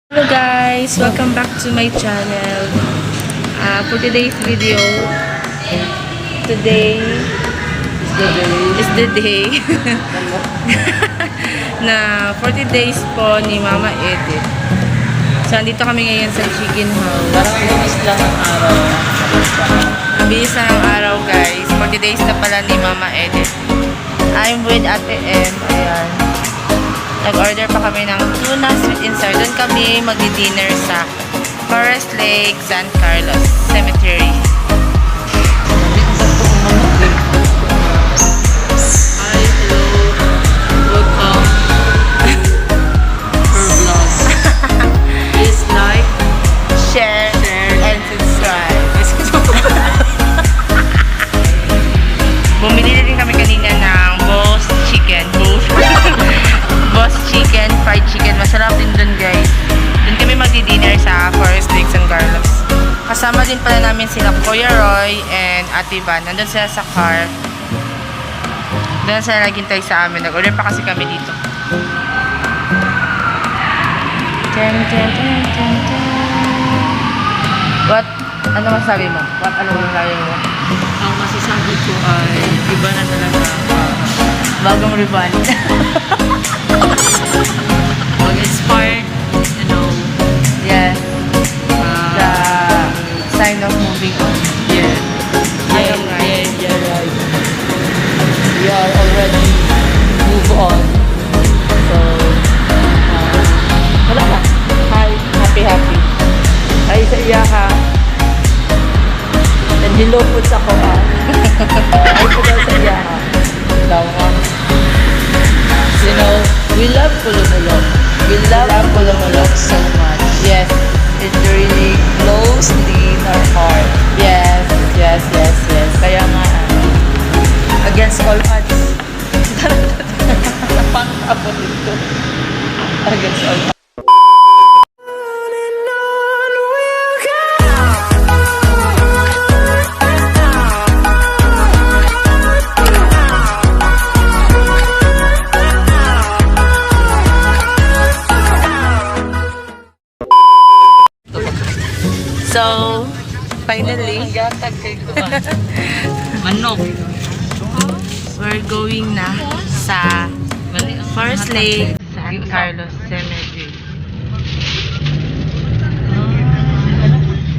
Hello guys, welcome back to my channel. For today's video, today is the day na 40 days po ni Mama Edith. So, andito kami ngayon sa chicken house. Parang bilis lang ang araw. Ang bilis na ng araw guys. 40 days na pala ni Mama Edith. I'm with Ate M. Ayan. Nag-order pa kami ng tuna, sweet and sour. Doon kami magdi-dinner sa Forest Lake, San Carlos Cemetery. Hi, hello. Welcome to her vlog. Please like, Share, and subscribe. Bumili din kami kanina ng Boss Chicken. Boss Chicken, fried chicken. Masarap din dun guys. Dun kami magdi-dinner sa Forest Lake, San Carlos. Kasama din pala namin sila Kuya Roy and Ate Van. Nandun sila sa car. Doon sila naghintay sa amin. Nag-order pa kasi kami dito. Ten, ten, ten, ten, ten. What? Ano masabi mo? Ano masabi mo? ang masasabi ko ay iba na talaga. Bagong ribbon. Mag-inspired, you know. Yes. uh, The sign of moving on. yeah. Yeah, Right. We are already move on. So, wala na. Hi. Happy, happy. Ay, sa iya ha. Nandilupod sa ko ha. Ay, sa daw sa iya ha. Daw ha. You know, we love Pulumulok. We love Pulumulok so much. Yes. It's really closely in our heart. Yes. Yes, yes, yes. Kaya nga, against all odds. Pang-abot ito. Against all odds. So, finally, Gatag kay Kuan. Manok. we're going na sa Forest Lake, San Carlos Cemetery.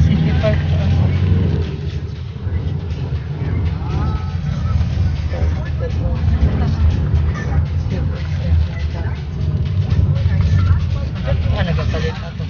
City Park. Nagapalit ako.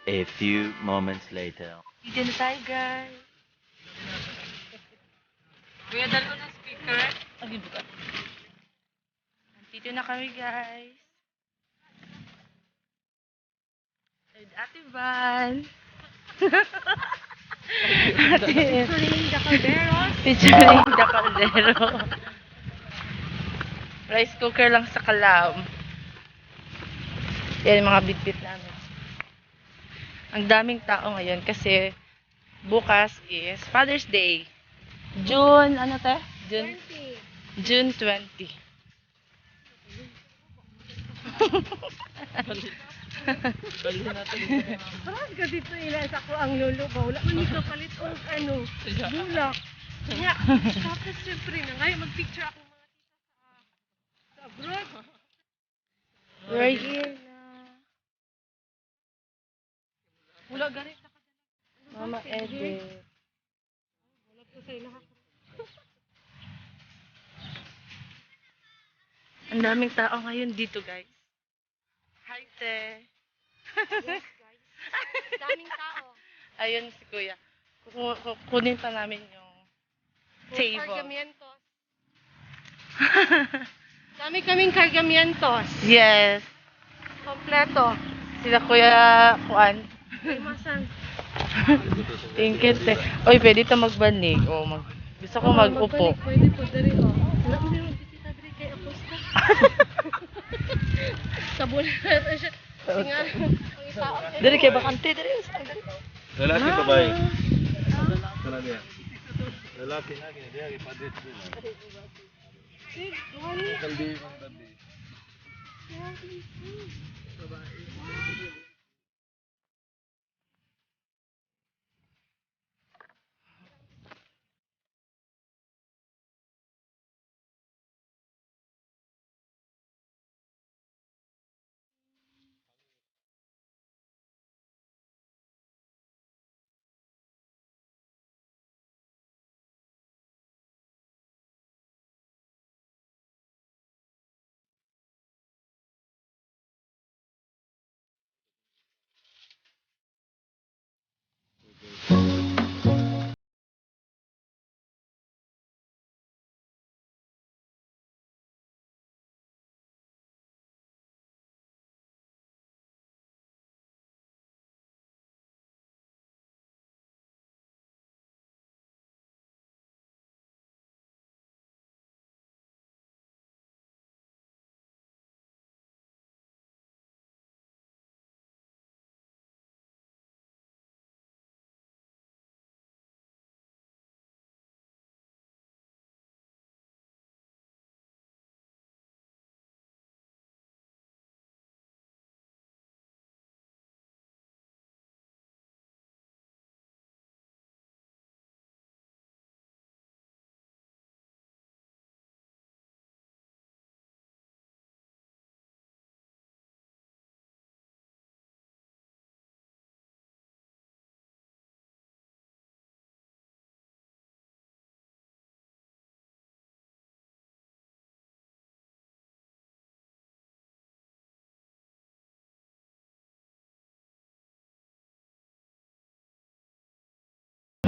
A few moments later. Dito na tayo guys. Kuya, dal ko ng speaker. Dito na kami guys. With Ate Van. Featuring the Calderos. Featuring the Caldero. Rice cooker lang sa kalam. Yan yung mga bit-bit namin. Ang daming tao ngayon kasi bukas is Father's Day. June, ano te? June 20. Bali natin. Parang ka dito ilas ako ang lolo ba? Wala man ito palit o ano, bulak. Kaya, tapos siyempre na ngayon mag-picture ako mga tita sa abroad. We're here na. Wala ganit na Mama Edith. wala ko sa ilaha. Ang daming tao ngayon dito, guys. Hi, te. Daming tao. Ayun si Kuya. Kunin pa namin yung table. Cargamientos. Dami kaming cargamientos. Yes. Kompleto. Sila Kuya Juan. Ay, masan. Thank you, te. Oy, pwede ito magbanig. Gusto ko mag-upo. Magbalik, pwede po dari o. Wala mo yung tita dari kay Aposta. Sa bulan na siya. Singa, ang itao. Dari kay bakante, dari. Lalaki babae. Sana dia. Lalaki na gini dia ipadet din. Kaldi mang tadi.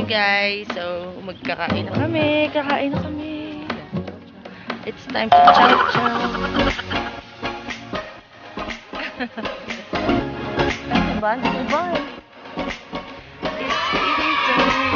Guys, so magkakain na kami. Kakain na kami. It's time to chow chow. Ban, ban. It's eating time.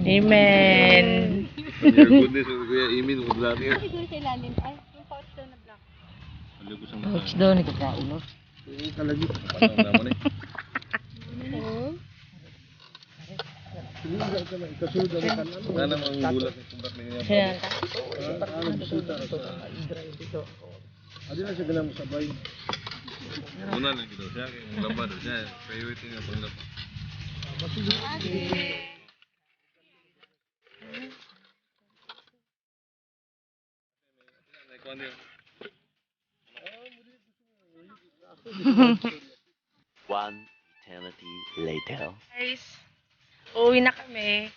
Amen. Your goodness ng Kuya Imin ug laki. Siguro sa ilalim. Ay, yung pouch daw na black. Aliko sang Coach daw ni kakain no. kalagi. Patang naman eh. Nana mang gulat ng kumbat niya. Siya. Adi na siya ganang sabay. Una lang gito siya kay labad siya. Priority nga panglap. One eternity later. Guys, uuwi na kami.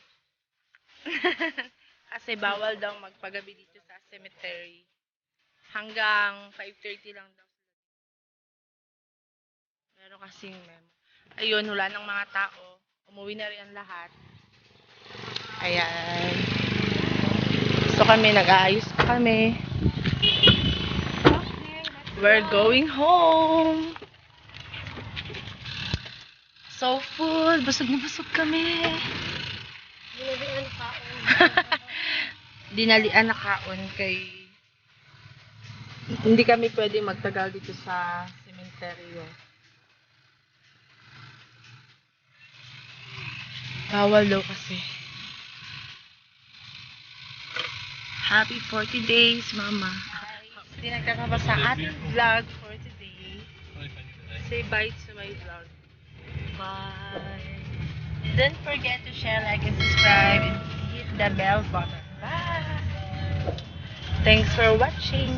Kasi bawal daw magpagabi dito sa cemetery. Hanggang 5:30 lang daw. Meron kasing memo. Ayun, wala ng mga tao. Umuwi na rin ang lahat. Ayan. So kami, nag-aayos pa kami. We're going home. So full. Busog na busog kami. Dinalian na kaon kay hindi kami pwede magtagal dito sa sementeryo. Bawal daw kasi. Happy 40 days, Mama. Hindi nagkakaba sa ating vlog for today. Say bye to my vlog. Bye. Don't forget to share, like, and subscribe, and hit the bell button. Bye. Thanks for watching.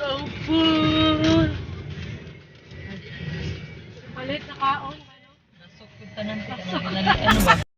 So full. Palit na kaon. Nasukod ka ng ano ba?